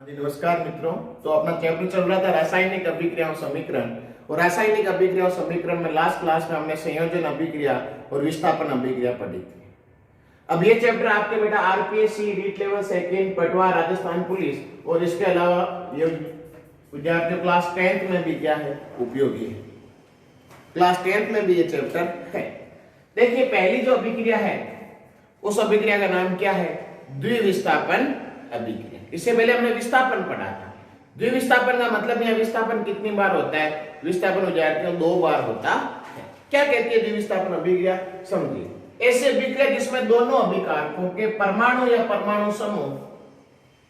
जी नमस्कार मित्रों। तो अपना चैप्टर चल रहा था रासायनिक अभिक्रियाओं समीकरण, और रासायनिक अभिक्रियाओं समीकरण में लास्ट क्लास में हमने संयोजन अभिक्रिया और विस्थापन अभिक्रिया पढ़ी थी। अब ये चैप्टर आपके बेटा आरपीएससी, रीट लेवल सेकंड, पटवा, राजस्थान पुलिस और इसके अलावा ये विद्यार्थियों क्लास 10th में भी क्या है, उपयोगी है। क्लास 10th में भी ये चैप्टर है। देखिए पहली जो अभिक्रिया है उस अभिक्रिया का नाम क्या है, द्विविस्थापन अभिक्रिया। इससे पहले हमने विस्थापन पढ़ा था। द्विविस्थापन का मतलब यह विस्थापन कितनी बार होता है, विस्थापन विद्यार्थियों 2 बार होता है। क्या कहती है द्विविस्थापन अभिक्रिया, समझिए। ऐसे अभिक्रिया जिसमें दोनों अभिकारकों के परमाणु या परमाणु समूह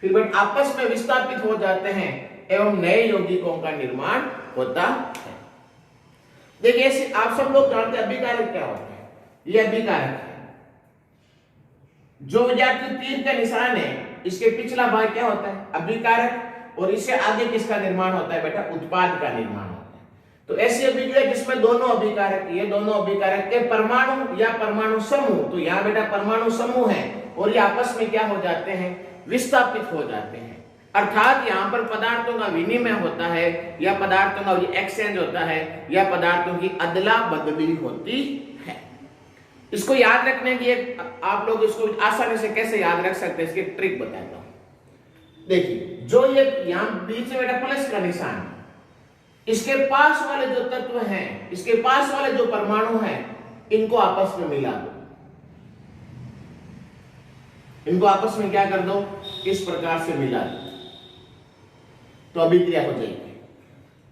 फिर आपस में विस्थापित हो जाते हैं एवं नए यौगिकों का निर्माण होता है। देखिए आप सब लोग जानते हैं अभिकारक क्या होता है। ये अभिकारक है जो विद्यार्थी तीर का निशान है, इसके पिछला भाग क्या होता है, अभिकारक, और इससे आगे किसका निर्माण होता है बेटा, उत्पाद का निर्माण होता है। तो ऐसी अभिक्रिया जिसमें दोनों अभिकारक, ये दोनों अभिकारक के परमाणु या परमाणु समूह, तो यहाँ बेटा परमाणु समूह है और ये आपस में क्या हो जाते हैं, विस्थापित हो जाते हैं। अर्थात यहाँ पर पदार्थों का विनिमय होता है या पदार्थों का एक्सचेंज होता है या पदार्थों की अदला बदली होती है। इसको याद रखने की एक आप लोग इसको आसानी से कैसे याद रख सकते हैं, इसकी ट्रिक बताता हूं। देखिए जो ये यहां बीच में बेटा प्लस का निशान, इसके पास वाले जो तत्व हैं, इसके पास वाले जो परमाणु हैं, इनको आपस में मिला दो। इनको आपस में क्या कर दो, इस प्रकार से मिला दो तो अभिक्रिया हो जाएगी।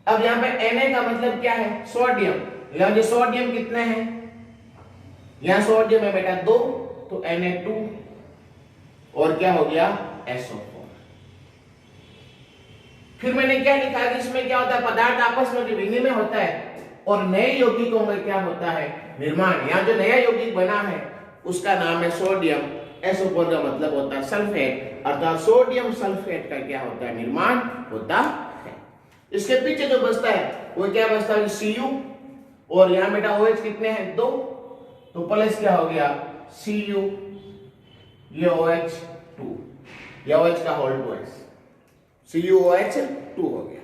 अब यहां पे Na का मतलब क्या है, सोडियम। यहां जो सोडियम कितने हैं, यहां सोडियम है बेटा 2, तो Na2 और क्या हो गया SO4। फिर मैंने क्या लिखा कि इसमें क्या होता है, पदार्थ आपस में विनिमय होता है और नए यौगिकों में क्या होता है, निर्माण। यहां जो नया यौगिक बना है उसका नाम है सोडियम। SO4 का मतलब होता है सल्फेट, अर्थात सोडियम सल्फेट का क्या होता है, निर्माण होता है। इसके पीछे जो बचता है वो क्या बचता है, Cu, और यहां बेटा OH कितने हैं, 2, तो प्लस क्या हो गया Cu, ये OH2, या OH का होल 2s, CuOH2 हो गया।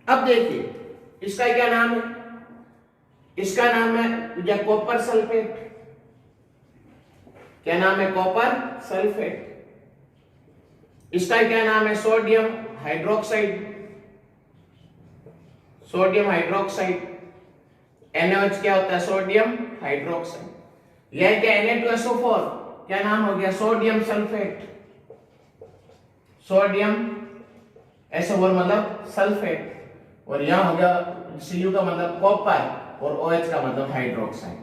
अब देखिए इसका क्या नाम है, इसका नाम है या कॉपर सल्फेट। क्या नाम है, कॉपर सल्फेट। इसका क्या नाम है, sodium hydroxide, sodium hydroxide. NaOH क्या होता है, सोडियम हाइड्रोक्साइड। यह क्या Na2SO4, क्या नाम हो गया, सोडियम सल्फेट। सोडियम SO4 मतलब सल्फेट, और यहां हो गया Cu का मतलब कॉपर और OH का मतलब हाइड्रोक्साइड,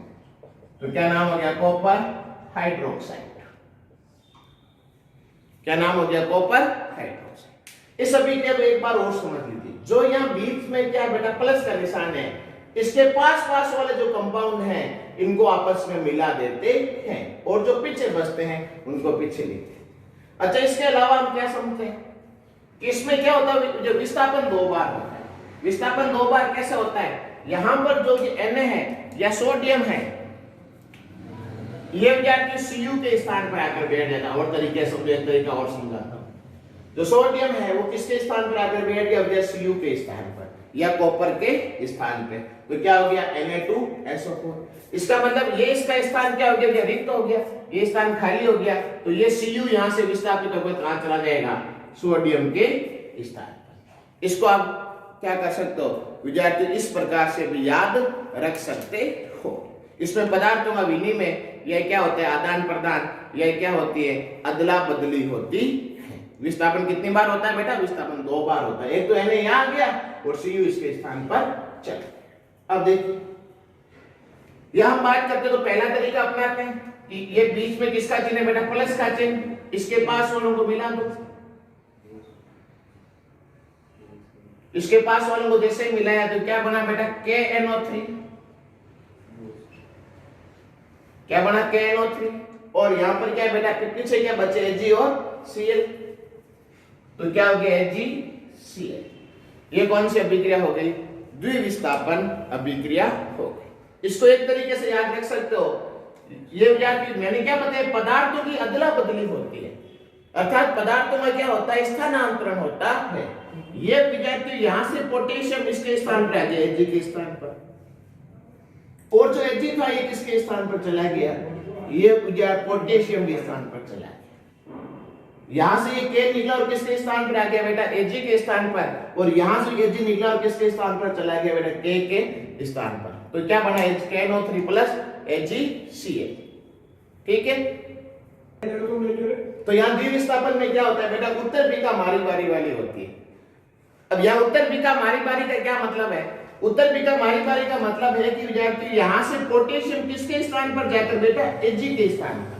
तो क्या नाम हो गया, कॉपर हाइड्रोक्साइड। क्या नाम हो गया, कॉपर हाइड्रोक्साइड। इस अभिक्रिया को एक बार और समझ लीजिए। जो यहां बीच में क्या बेटा प्लस का निशान है, इसके पास वाले जो कंपाउंड हैं इनको आपस में मिला देते हैं और जो पीछे बचते हैं उनको पीछे लिखते हैं। अच्छा इसके अलावा हम क्या समझते हैं कि इसमें क्या होता है, जो विस्थापन 2 बार होता है। विस्थापन 2 बार कैसे होता है, यहां पर जो Na है या सोडियम है, ये विद्यार्थी Cu के स्थान पर आकर बैठ जाता है। और तरीके से एक तरीका और समझाता हूं। जो सोडियम है वो किसके स्थान पर आकर बैठ गया, Cu के स्थान पर या कॉपर के स्थान पे, तो क्या हो गया Na2SO4। इसका मतलब ये इसका स्थान क्या हो गया, रिक्त हो गया, ये स्थान खाली हो गया, तो ये Cu यहां से विस्थापित होकर कहां चला जाएगा, सोडियम के स्थान पर। इसको आप क्या कर सकते हो विद्यार्थी, इस प्रकार से भी याद रख सकते हो। इसमें पदार्थों का विनिमय, यह क्या होता है, आदान प्रदान, यह क्या होती है, अदला बदली होती है। विस्थापन कितनी बार होता है बेटा, विस्थापन 2 बार होता है। एक तो Na यहां गया और Cu इसके स्थान पर चल गया। अब देखिए यहां हम बात करते तो पहला तरीका अपनाते हैं कि ये बीच में किसका चिन्ह है बेटा, प्लस का चिन्ह, इसके पास वालों को मिला दो। इसके पास वालों को जैसे ही मिलाया तो क्या बना बेटा, KNO3। क्या बना, KNO3, और यहां पर क्या बेटा, पीछे क्या बचे, Ag और Cl, तो क्या हो गया, AgCl। ये कौन सी अभिक्रिया हो गई, द्विविस्थापन अभिक्रिया हो गई। इसको एक तरीके से याद रख सकते हो, ये मैंने क्या बताया, पदार्थों की अदला बदली होती है। अर्थात पदार्थों में क्या होता है, स्थानांतरण होता है। ये विद्यार्थी यहां से पोटेशियम इसके स्थान पर आ गया Ag के स्थान पर, और जो Ag था ये किसके स्थान पर चला गया, ये विद्यार्थी पोटेशियम के स्थान पर चला गया। यहां से ये K निकला और किसके स्थान पर आ गया बेटा, Ag के स्थान पर, और यहां से Ag निकला और किसके स्थान पर चला गया बेटा, K के स्थान पर। तो क्या बना KNO3 प्लस AgCl। ठीक है, तो यहाँ द्विविस्थापन में क्या होता है बेटा, उत्तर बीका मारी बारी वाली होती है। अब यहाँ उत्तर बीका मारी बारी का क्या मतलब है, उत्तर बीका मारी बारी का मतलब है कि विद्यार्थी यहाँ से पोटेशियम किसके स्थान पर जाकर बेटा, Ag के स्थान पर,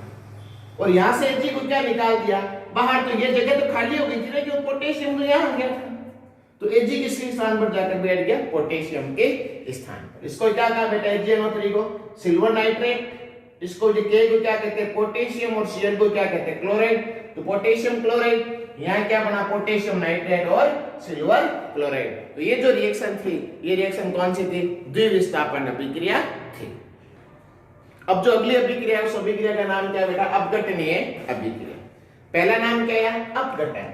और यहाँ से Ag को क्या निकाल दिया बाहर, तो ये जगह तो खाली हो गई थी ना, कि पोटेशियम तो यहाँ आ गया था, तो Ag किसके स्थान पर जाकर बैठ गया, पोटेशियम के स्थान पर। इसको क्या कहा बेटा, AgNO3 को सिल्वर नाइट्रेट, इसको जो K को क्या कहते हैं, पोटेशियम, और Cl को क्या कहते हैं, क्लोराइड। तो पोटेशियम क्लोराइड, यहाँ क्या बना, पोटेशियम नाइट्रेट और सिल्वर क्लोराइड। तो ये जो रिएक्शन थी, ये रिएक्शन कौन सी थी, द्विविस्थापन अभिक्रिया थी। अब जो अगली अभिक्रिया है, उस अभिक्रिया का नाम क्या है बेटा, अपघटनीय अभिक्रिया। पहला नाम क्या है, अपघटन।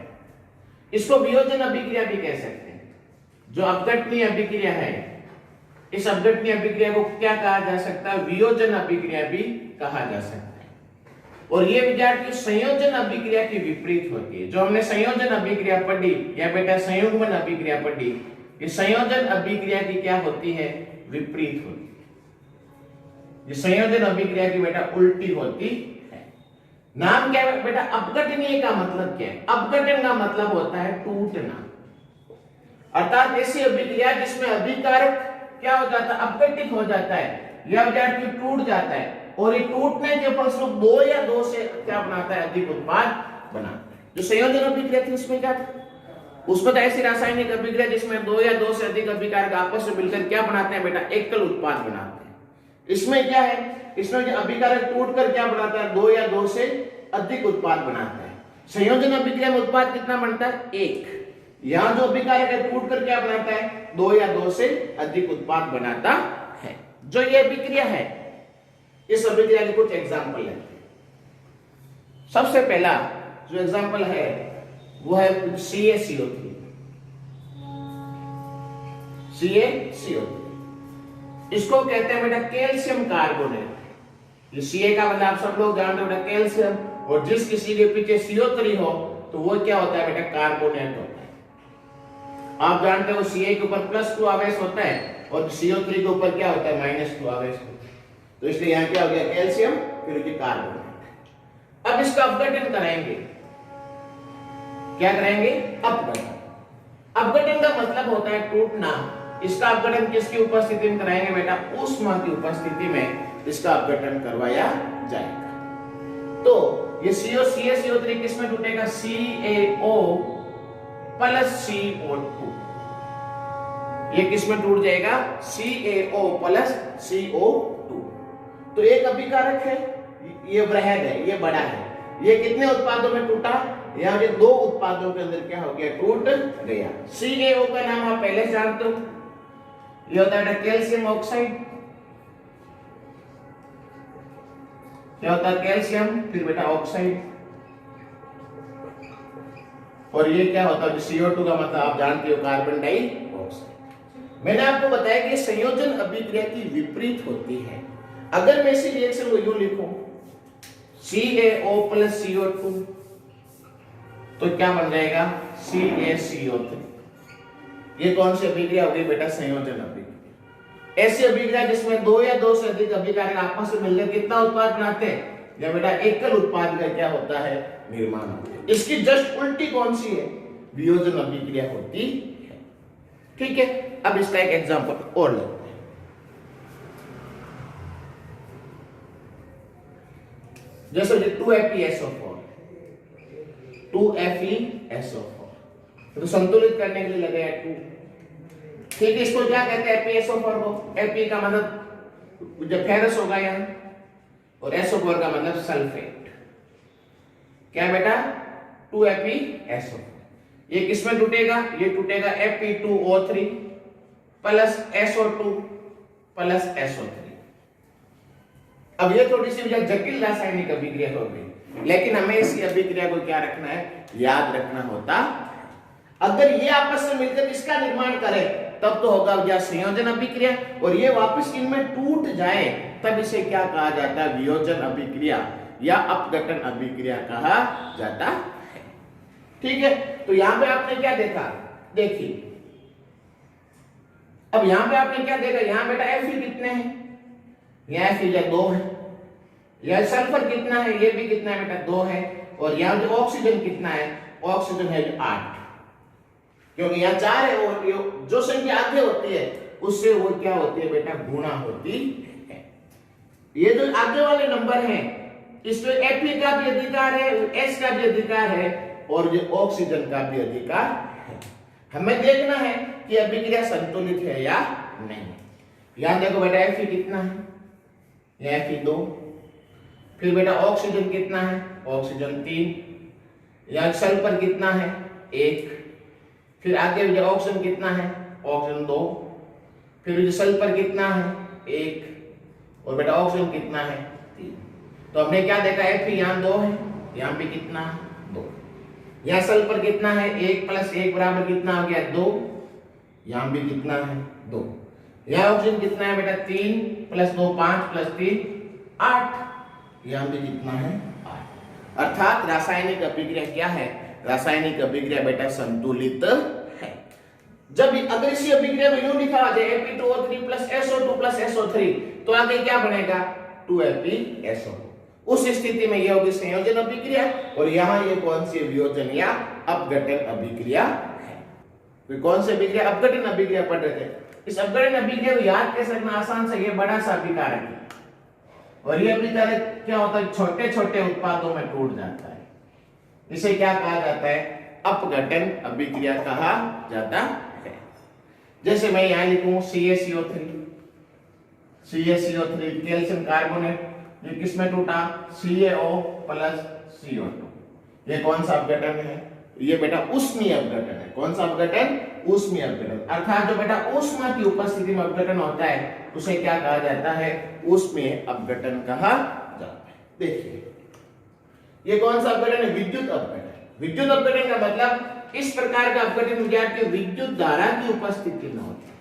इसको वियोजन अभिक्रिया भी कह सकते हैं। जो अपघटनीय अभिक्रिया है, इस अपघटनीय अभिक्रिया को क्या कहा जा सकता है, वियोजन अभिक्रिया भी कहा जा सकता है। और ये विद्यार्थी संयोजन अभिक्रिया की विपरीत होती है। जो हमने संयोजन अभिक्रिया पढ़ी या बेटा संयुग्मन अभिक्रिया पढ़ी, ये संयोजन अभिक्रिया की क्या होती है, विपरीत होती है। ये संयोजन अभिक्रिया की बेटा उल्टी होती है। नाम क्या है बेटा, अपघटनीय का मतलब क्या है, अपघटन का मतलब होता है टूटना। अर्थात ऐसी अभिक्रिया जिसमें अभिकारक क्या हो जाता है, अपघटित हो जाता है, यह विद्यार्थी टूट जाता है, और ये टूटने के फलस्वरूप दो या दो से क्या बनाता है, अधिक उत्पाद बनाता है। जो संयोजन अभिक्रिया थी उसमें क्या था, उसमें तो ऐसी रासायनिक अभिक्रिया जिसमें दो या दो से अधिक अभिकारक आपस में मिलकर क्या बनाते हैं बेटा, एकल उत्पाद बनाते हैं। इसमें क्या है, इसमें जो अभिकारक टूटकर क्या बनाता है, दो या दो से अधिक उत्पाद बनाता है। संयोजन अभिक्रिया में उत्पाद कितना बनता है, एक। यहां जो अभिकारक है टूटकर क्या बनाता है, दो या दो से अधिक उत्पाद बनाता है। जो ये अभिक्रिया है, इस अभिक्रिया के कुछ एग्जाम्पल है। सबसे पहला जो एग्जाम्पल है वो है CaCO3। CaCO3 इसको कहते हैं बेटा कैल्शियम कार्बोनेट। ये Ca का मतलब आप सब लोग जानते हो बेटा कैल्शियम, और जिस किसी के पीछे CO3 हो तो वो क्या होता है बेटा, कार्बोनेट होता है। आप जानते हो Ca के ऊपर +2 आवेश होता है और CO3 के ऊपर क्या होता है, -2 आवेश होता है। तो इसलिए यहाँ क्या हो गया, कैल्शियम, फिर कार्बोनेट। अब इसका अपघटन कराएंगे, क्या कराएंगे, अपघटन। अपघटन का मतलब होता है टूटना। इसका अपघटन किसकी उपस्थिति में कराएंगे बेटा, ऊष्मा की उपस्थिति में इसका अपघटन करवाया जाएगा। तो ये CaCO3 किसमें टूटेगा, CaO प्लस CO2। ये किसमें टूट जाएगा, CaO प्लस CO2। तो एक अभिकारक है, ये बृहद है, ये बड़ा है, ये कितने उत्पादों में टूटा, यहाँ ये दो उत्पादों के अंदर क्या हो गया, टूट गया। CaO का नाम आप पहले जानते हो, ये होता है कैल्शियम ऑक्साइड। क्या होता है, कैल्शियम, फिर बेटा ऑक्साइड। और ये क्या होता है, CO2 का मतलब आप जानते हो, कार्बन डाइऑक्साइड। मैंने आपको बताया कि संयोजन अभिक्रिया की विपरीत होती है। अगर मैं इसी रिएक्शन को यूं लिखूं, CaO प्लस CO2, तो क्या बन जाएगा, CaCO3। ये कौन सी अभिक्रिया होगी बेटा, संयोजन अभिक्रिया। ऐसी अभिक्रिया जिसमें दो या दो से अधिक अभिकारक आपस में मिलकर कितना उत्पाद बनाते हैं, या बेटा एकल उत्पाद का क्या होता है, निर्माण होता है। इसकी जस्ट उल्टी कौन सी है, वियोजन अभिक्रिया होती है। ठीक है, अब इसका एक एग्जांपल और लेते हैं। जैसे 2FeSO4, 2FeSO4 तो संतुलित करने के लिए लगे 2। ठीक है, इसको क्या कहते हैं, FeSO4 को। Fe का मतलब जब फेरस होगा यहाँ, और SO4 का मतलब सल्फेट। क्या बेटा, 2FeSO4। ये किसमें टूटेगा, ये टूटेगा Fe2O3 plus SO2 plus SO3। अब ये थोड़ी सी जटिल रासायनिक अभिक्रिया हो गई। लेकिन हमें इसी अभिक्रिया को क्या रखना है, याद रखना होता। अगर ये आपस में मिलकर इसका निर्माण करे तब तो होगा क्या, संयोजन अभिक्रिया, और ये वापस इनमें टूट जाए तब इसे क्या कहा जाता है, वियोजन अभिक्रिया या अपघटन अभिक्रिया कहा जाता है। ठीक है, तो यहां पे आपने क्या देखा, देखिए अब यहां पे आपने क्या देखा, यहां बेटा Fe कितने हैं, यहां Fe 2 है, यह सल्फर कितना है, ये भी कितना है बेटा 2 है, और यहां जो ऑक्सीजन कितना है, ऑक्सीजन है 8, क्योंकि यहाँ 4 है और जो संख्या आगे होती है उससे वो क्या होती है बेटा, गुणा होती है। ये जो आगे वाले नंबर हैं इसमें Fe का भी अधिकार है, S का भी अधिकार है, और ये ऑक्सीजन का भी अधिकार है। हमें देखना है कि अभिक्रिया संतुलित है या नहीं। यहां देखो बेटा Fe कितना है, यह Fe 2, फिर बेटा ऑक्सीजन कितना है, ऑक्सीजन 3, यहां सल्फर कितना है 1, फिर आगे जो ऑक्सीजन कितना है, ऑक्सीजन 2, फिर सल्फर कितना है 1, और बेटा ऑक्सीजन कितना है 3। तो हमने क्या देखा, Fe यहाँ 2 है, यहाँ पे कितना 2, यहाँ सल्फर कितना है 1 + 1 बराबर कितना हो गया 2, यहाँ भी कितना है 2, यहाँ ऑक्सीजन कितना है बेटा 3 + 2 5 + 3 8, यहाँ भी कितना है 8। अर्थात रासायनिक अभिक्रिया क्या है, रासायनिक अभिक्रिया बेटा संतुलित है। जब अगर इसी अभिक्रिया में यूं लिखा जाए Fe2O3 + SO2 + SO3 तो आगे क्या बनेगा, 2FeSO। उस स्थिति में यह होगी संयोजन अभिक्रिया, और यहां ये कौन सी वियोजन या अपघटन अभिक्रिया है। तो कौन सी अभिक्रिया, अपघटन अभिक्रिया पढ़ रहे थे। इस अपघटन अभिक्रिया को याद कैसे रखना आसान से, ये बड़ा सा अभिकारक है और ये अभिकारक क्या होता है, छोटे छोटे उत्पादों में टूट जाता है, इसे क्या कहा जाता है, अपघटन अभिक्रिया कहा जाता है। जैसे मैं यहां लिखूं CaCO3 कैल्शियम कार्बोनेट, ये किसमें टूटा, CaO + CO2, ये कौन सा अपघटन है, ये बेटा ऊष्मीय अपघटन है। कौन सा अपघटन, ऊष्मीय अपघटन। अर्थात जो बेटा ऊष्मा की उपस्थिति में अपघटन होता है उसे क्या कहा जाता है, ऊष्मीय अपघटन कहा जाता है। देखिए ये कौन सा अपघटन है, विद्युत अपघटन। विद्युत अपघटन का मतलब इस प्रकार का अपघटन विद्यार्थी विद्युत धारा की उपस्थिति में होता है।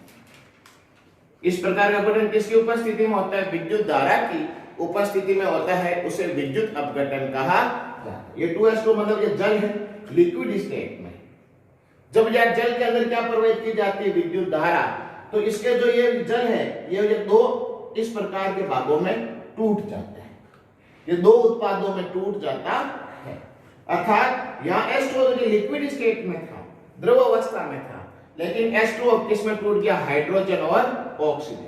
इस प्रकार का अपघटन किसकी उपस्थिति में होता है, विद्युत धारा की उपस्थिति में होता है, उसे विद्युत अपघटन कहा जाता है। ये 2S2 मतलब ये जल है, लिक्विड स्टेट में जब यह जल के अंदर क्या प्रवाहित की जाती है, विद्युत धारा, तो इसके जो ये जल है ये 2 इस प्रकार के भागों में टूट जाता है, ये 2 उत्पादों में टूट जाता है। अर्थात यहाँ H2O लिक्विड स्टेट में था, द्रव अवस्था में था, लेकिन H2O किस में टूट गया, हाइड्रोजन और ऑक्सीजन।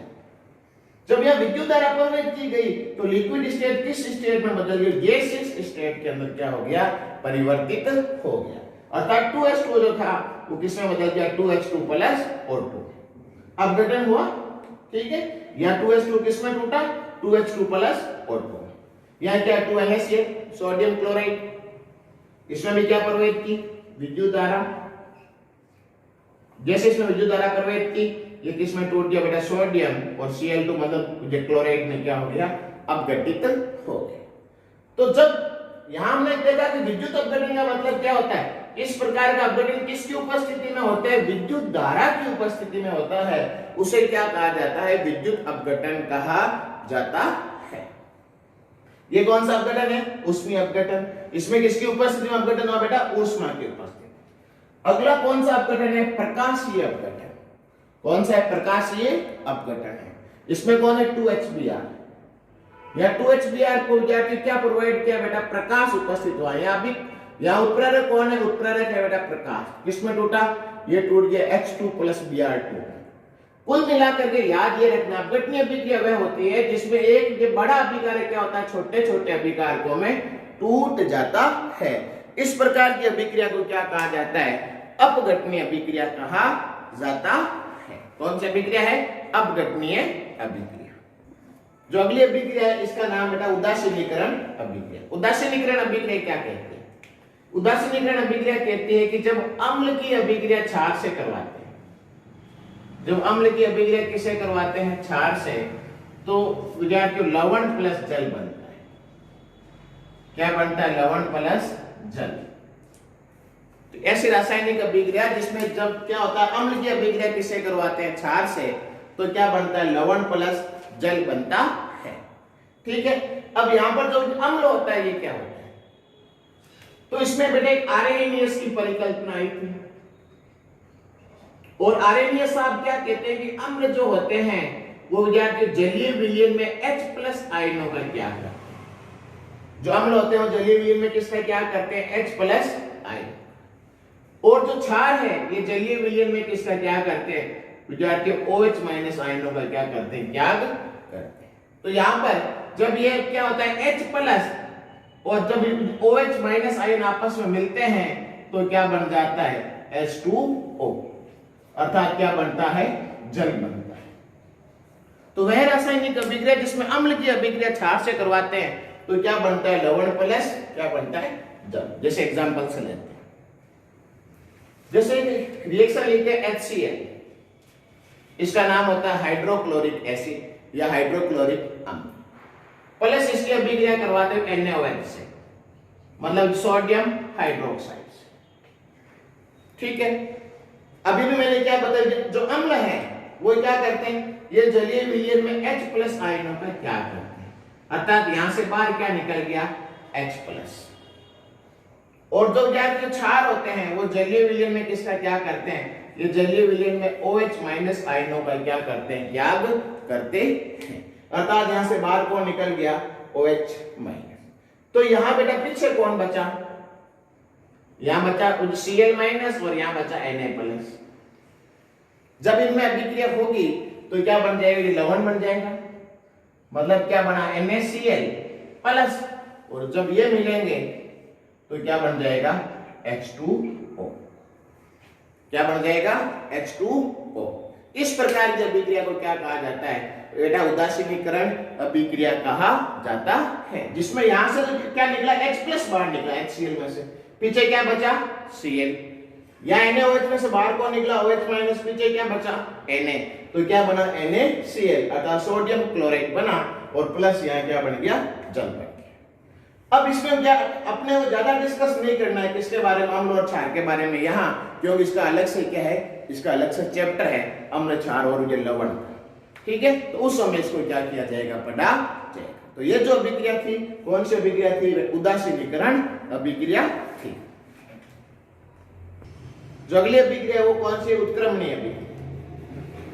जब यह विद्युत धारा प्रवाहित की गई तो लिक्विड स्टेट किस स्टेट में बदल गया, गैसियस स्टेट के अंदर क्या हो गया, परिवर्तित हो गया। अर्थात 2H2O जो था वो किसमें बदल गया, 2H2 + O2। अपघटन हुआ, ठीक है। यह 2H2 किसमें टूटा, 2H2 + O2। यहाँ क्या 2NaCl सोडियम क्लोराइड, इसमें भी क्या प्रवाहित की, विद्युत धारा, जैसे इसमें विद्युत धारा प्रवाहित की, ये किसमें टूट गया बेटा, सोडियम और Cl2 मतलब ये क्लोराइड में क्या हो गया, अपघटित हो गया। तो जब यहां हमने देखा कि विद्युत अपघटन का मतलब क्या होता है, इस प्रकार का अपघटन किसकी उपस्थिति में होता है, विद्युत धारा की उपस्थिति में होता है, उसे क्या कहा जाता है, विद्युत अपघटन कहा जाता है। ये कौन सा अपघटन है, ऊष्मीय अपघटन। इसमें किसकी उपस्थिति में अपघटन हुआ बेटा, ऊष्मा की उपस्थिति। अगला कौन सा अपघटन है, प्रकाशीय अपघटन। कौन सा है, प्रकाशीय अपघटन है। इसमें कौन है, 2HBr। यह 2HBr को क्या प्रोवाइड किया बेटा, प्रकाश उपस्थित हुआ। यहाँ उत्प्रेरक कौन है, उत्प्रेरक है बेटा प्रकाश। किसमें टूटा, ये टूट गया H2 + Br2। कुल मिलाकर के याद ये रखना, अपघटनीय अभिक्रिया वह होती है जिसमें एक ये बड़ा अभिकारक क्या होता है, छोटे छोटे अभिकारकों में टूट जाता है। इस प्रकार की अभिक्रिया को क्या कहा जाता है, अपघटनीय अभिक्रिया कहा जाता है। कौन सी अभिक्रिया है, अपघटनीय अभिक्रिया। जो अगली अभिक्रिया है इसका नाम बेटा उदासीनीकरण अभिक्रिया। उदासीनीकरण अभिक्रिया क्या कहती है, उदासीनीकरण अभिक्रिया कहती है कि जब अम्ल की अभिक्रिया क्षार से करवाते हैं, जब अम्ल की अभिक्रिया किसे करवाते हैं, क्षार से, तो विद्यार्थियों लवण + जल बनता है। क्या बनता है, लवण प्लस जल। तो ऐसी रासायनिक अभिक्रिया जिसमें जब क्या होता है, अम्ल की अभिक्रिया किससे करवाते हैं, क्षार से, तो क्या बनता है, लवण प्लस जल बनता है। ठीक है, अब यहां पर जो अम्ल होता है ये क्या होता है, तो इसमें बेटे एक आर्हेनियस की परिकल्पना आई थी। और आर्हेनियस साहब क्या कहते हैं कि अम्ल जो होते हैं वो जाके जलीय विलयन में H+ आयनों का क्या करते हैं। जो अम्ल होते हैं वो जलीय विलयन में किसका क्या करते हैं, H+ आयन। और जो क्षार है ये जलीय विलयन में किसका क्या करते हैं, विद्यार्थी OH- आयनों का क्या करते हैं, त्याग करते हैं। तो यहां पर जब ये क्या होता है H+ और जब OH- आयन आपस में मिलते हैं तो क्या बन जाता है, H2O, अर्थात क्या बनता है, जल बनता है। तो वह रासायनिक अभिक्रिया जिसमें अम्ल की अभिक्रिया क्षार से करवाते हैं तो क्या बनता है, लवण प्लस क्या बनता है, जल। जैसे एग्जांपल से लेते हैं, जैसे रिएक्शन लेते हैं HCl, इसका नाम होता है हाइड्रोक्लोरिक एसिड या हाइड्रोक्लोरिक अम्ल, प्लस इसकी अभिक्रिया करवाते हैं NaOH से, मतलब सोडियम हाइड्रोक्साइड से। ठीक है, अभी भी मैंने क्या बताया, जो अम्ल है वो क्या करते हैं, ये जलीय विलयन में H+ आयनों का त्याग करते हैं, अर्थात यहां से बाहर क्या निकल गया, H+। और जो क्या क्षार होते हैं वो जलीय विलयन में किसका क्या करते हैं, ये जलीय विलयन में OH- आयनों का क्या करते हैं, त्याग करते हैं, अर्थात यहां से बाहर कौन निकल गया, OH-। तो यहां बेटा पीछे कौन बचा, यहां बचा Cl- और यहां बचा Na+। जब इनमें अभिक्रिया होगी तो क्या बन जाएगा, ये लवण बन जाएगा, मतलब क्या बना, NaCl+, और जब ये मिलेंगे तो क्या बन जाएगा, H2O। क्या बन जाएगा, H2O। इस प्रकार की अभिक्रिया को क्या कहा जाता है बेटा, उदासीनीकरण अभिक्रिया कहा जाता है, जिसमें यहां से क्या निकला, H+ बाहर निकला HCl में से, पीछे क्या बचा, Cl, या NaOH में से बाहर कौन निकला, OH-, पीछे क्या बचा, Na, तो क्या बना, NaCl, अर्थात सोडियम क्लोराइड बना, और प्लस यहां क्या बन गया, जल बन गया। अब इसमें क्या अपने को ज्यादा डिस्कस नहीं करना है किसके बारे में, अम्ल और क्षार के बारे में यहाँ, क्योंकि इसका अलग से क्या है, इसका अलग से चैप्टर है, अम्ल, क्षार और ये लवण। ठीक है, तो उस समय इसको क्या किया जाएगा, पढ़ा जाएगा। तो ये जो अभिक्रिया थी, कौन सी अभिक्रिया थी, उदासीनीकरण अभिक्रिया थी। जो अगली अभिक्रिया वो कौन सी, उत्क्रमणीय अभिक्रिया।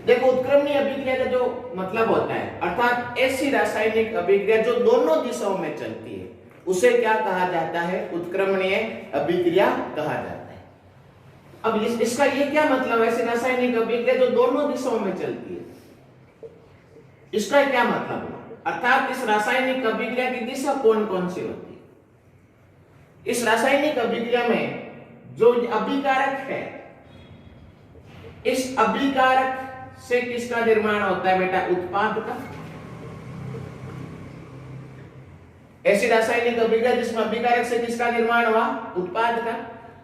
देखो उत्क्रमणीय अभिक्रिया का जो मतलब होता है, अर्थात ऐसी रासायनिक अभिक्रिया जो दोनों दिशाओं में चलती है, उसे क्या कहा जाता है, उत्क्रमणीय अभिक्रिया कहा जाता है। अब इसका ये क्या मतलब है, ऐसी रासायनिक अभिक्रिया जो दोनों दिशाओं में चलती है, इसका क्या मतलब है, अर्थात इस रासायनिक अभिक्रिया की दिशा कौन कौन सी होती है। इस रासायनिक अभिक्रिया में जो अभिकारक है, इस अभिकारक से किसका निर्माण होता है बेटा, उत्पाद का। ऐसी रासायनिक अभिक्रिया जिसमें अभिकारक से किसका निर्माण हुआ, उत्पाद का।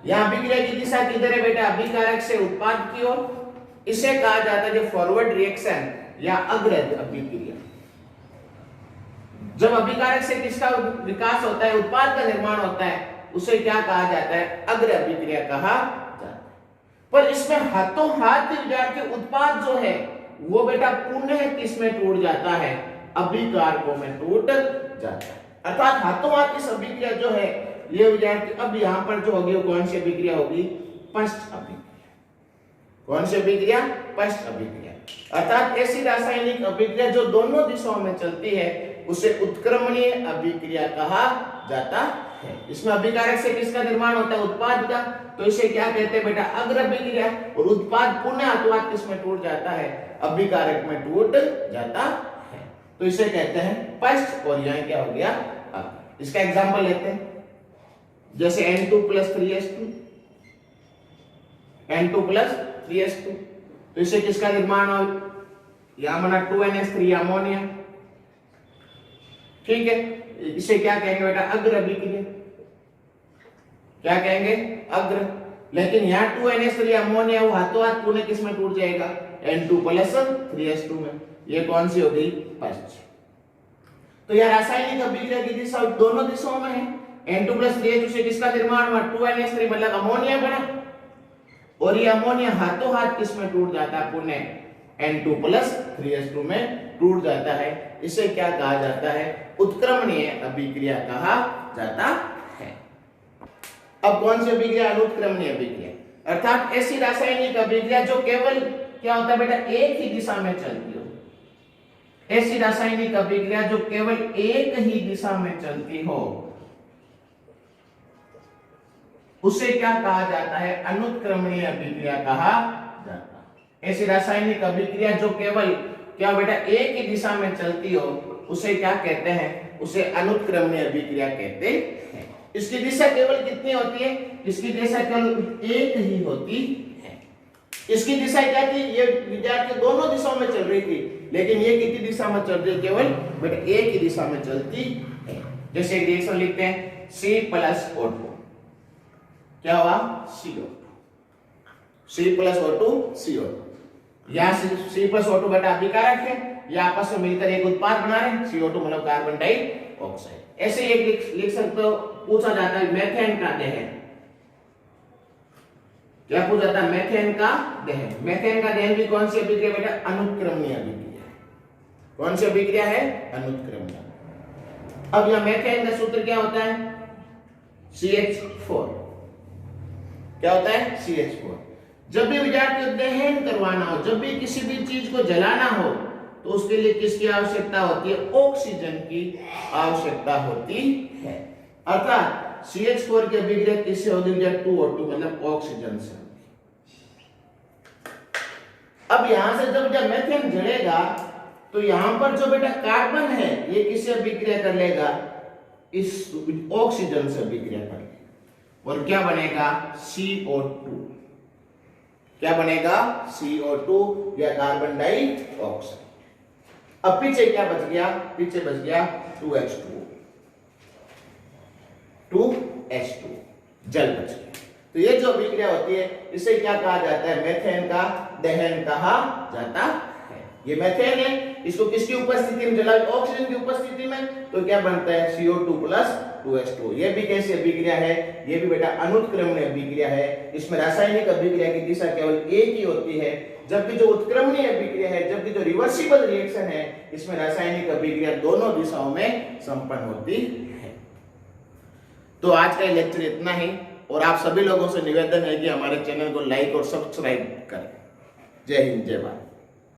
यहां अभिक्रिया की दिशा किधर है बेटा, अभिकारक से उत्पाद की ओर। इसे कहा जाता है फॉरवर्ड रिएक्शन या अग्रज अभिक्रिया। जब अभिकारक से किसका विकास होता है, उत्पाद का निर्माण होता है, उसे क्या कहा जाता है, अग्र अभिक्रिया कहा जाता है। पर इसमें हाथों हाथ विद्यार्थी उत्पाद जो है वो बेटा पुनः किसमें टूट जाता है, अभिकारकों में टूट जाता है। अर्थात हाथों हाथ इस अभिक्रिया जो है ये विद्यार्थी, अब यहां पर जो होगी वो कौन सी अभिक्रिया होगी, पश्च अभिक्रिया। कौन सी अभिक्रिया, पश्च अभिक्रिया। अर्थात ऐसी रासायनिक अभिक्रिया जो दोनों दिशाओं में चलती है उसे उत्क्रमणीय अभिक्रिया कहा जाता है। इसमें अभिकारक से किसका निर्माण होता है, उत्पाद का, तो इसे क्या कहते हैं बेटा, अग्र अभिक्रिया। और उत्पाद पुनः हाथों किसमें टूट जाता है, अभिकारक में टूट जाता है, तो इसे कहते हैं पश्च। और यहां क्या हो गया, इसका एग्जांपल लेते हैं, जैसे N2+3H2, N2+3H2, तो इसे किसका निर्माण हो, यहां बना 2NH3 अमोनिया। ठीक है, इसे क्या कहेंगे बेटा, अग्र अभिक्रिया। क्या कहेंगे, अग्र। लेकिन यहां 2NH3 अमोनिया वो हाथों हाथ पुनः किसमें टूट जाएगा, N2+3H2 में। ये कौन सी हो गई, पश्च। तो यह रासायनिक अभिक्रिया की दिशा दोनों दिशाओं में है, N2+3H2 से किसका निर्माण हुआ? 2NH3 मतलब अमोनिया बना, और ये अमोनिया हाथों हाथ किस में टूट जाता है? पुनः N2+3H2 में टूट जाता है। इसे क्या कहा जाता है? उत्क्रमणीय अभिक्रिया कहा जाता है। अब कौन सी अभिक्रिया? अनुत्क्रमणीय अभिक्रिया, अर्थात ऐसी रासायनिक अभिक्रिया जो केवल क्या होता है बेटा? एक ही दिशा में चलती हो। ऐसी रासायनिक अभिक्रिया जो केवल एक ही दिशा में चलती हो, उसे क्या कहा जाता है? अनुत्क्रमणीय अभिक्रिया कहा जाता है। ऐसी रासायनिक अभिक्रिया जो केवल क्या बेटा? एक ही दिशा में चलती हो, उसे क्या कहते हैं? उसे अनुत्क्रमणीय अभिक्रिया कहते हैं। इसकी दिशा केवल कितनी होती है? इसकी दिशा केवल एक ही होती है। इसकी दिशा क्या थी? ये विद्यार्थी दोनों दिशाओं में चल रही थी, लेकिन ये कितनी दिशा में चल रही है? केवल बेटा एक ही दिशा में चलती है। जैसे रिएक्शन लिखते हैं C+O2, क्या हुआ? CO2, C+O2 CO2। यहाँ C+O2 बेटा अभिकारक है, ये आपस में मिलकर एक उत्पाद बना रहे हैं, CO2 मतलब कार्बन डाइऑक्साइड। ऐसे एक लिख सकते हो, पूछा जाता है मेथेन का दहन। क्या पूछा जाता है? मेथेन का दहन। मेथेन का दहन भी कौन सी अभिक्रिया बेटा? अनुत्क्रमणीय अभिक्रिया। कौन सी अभिक्रिया है? अनुत्क्रमणीय। अब यह मेथेन का सूत्र क्या होता है? CH4। क्या होता है? CH4। जब भी विद्यार्थी को दहन करवाना हो, जब भी किसी भी चीज को जलाना हो, तो उसके लिए किसकी आवश्यकता होती है? ऑक्सीजन की आवश्यकता होती है। अर्थात CH4 की अभिक्रिया किससे होगी? 2O2 मतलब ऑक्सीजन से। अब यहां से जब मेथेन जलेगा, तो यहां पर जो बेटा कार्बन है, ये किससे अभिक्रिया कर लेगा? इस ऑक्सीजन से अभिक्रिया कर लेगा, और क्या बनेगा? CO2। क्या बनेगा? CO2 या कार्बन डाइऑक्साइड। अब पीछे क्या बच गया? पीछे बच गया 2H2, 2H2 जल बच गया। तो ये जो अभिक्रिया होती है, इसे क्या कहा जाता है? मेथेन का दहन कहा जाता है। ये मेथेन है, इसको किसकी उपस्थिति में जला? ऑक्सीजन की उपस्थिति में, तो क्या बनता है? CO2+2H2। ये भी कैसी अभिक्रिया है? ये भी बेटा अनुत्क्रमणीय अभिक्रिया है। इसमें रासायनिक अभिक्रिया की दिशा केवल एक ही होती है, जबकि जो उत्क्रमणीय अभिक्रिया है, जबकि जो रिवर्सिबल रिएक्शन है, इसमें रासायनिक अभिक्रिया दोनों दिशाओं में संपन्न होती है। तो आज का लेक्चर इतना ही, और आप सभी लोगों से निवेदन है कि हमारे चैनल को लाइक और सब्सक्राइब करें। जय हिंद, जय भारत।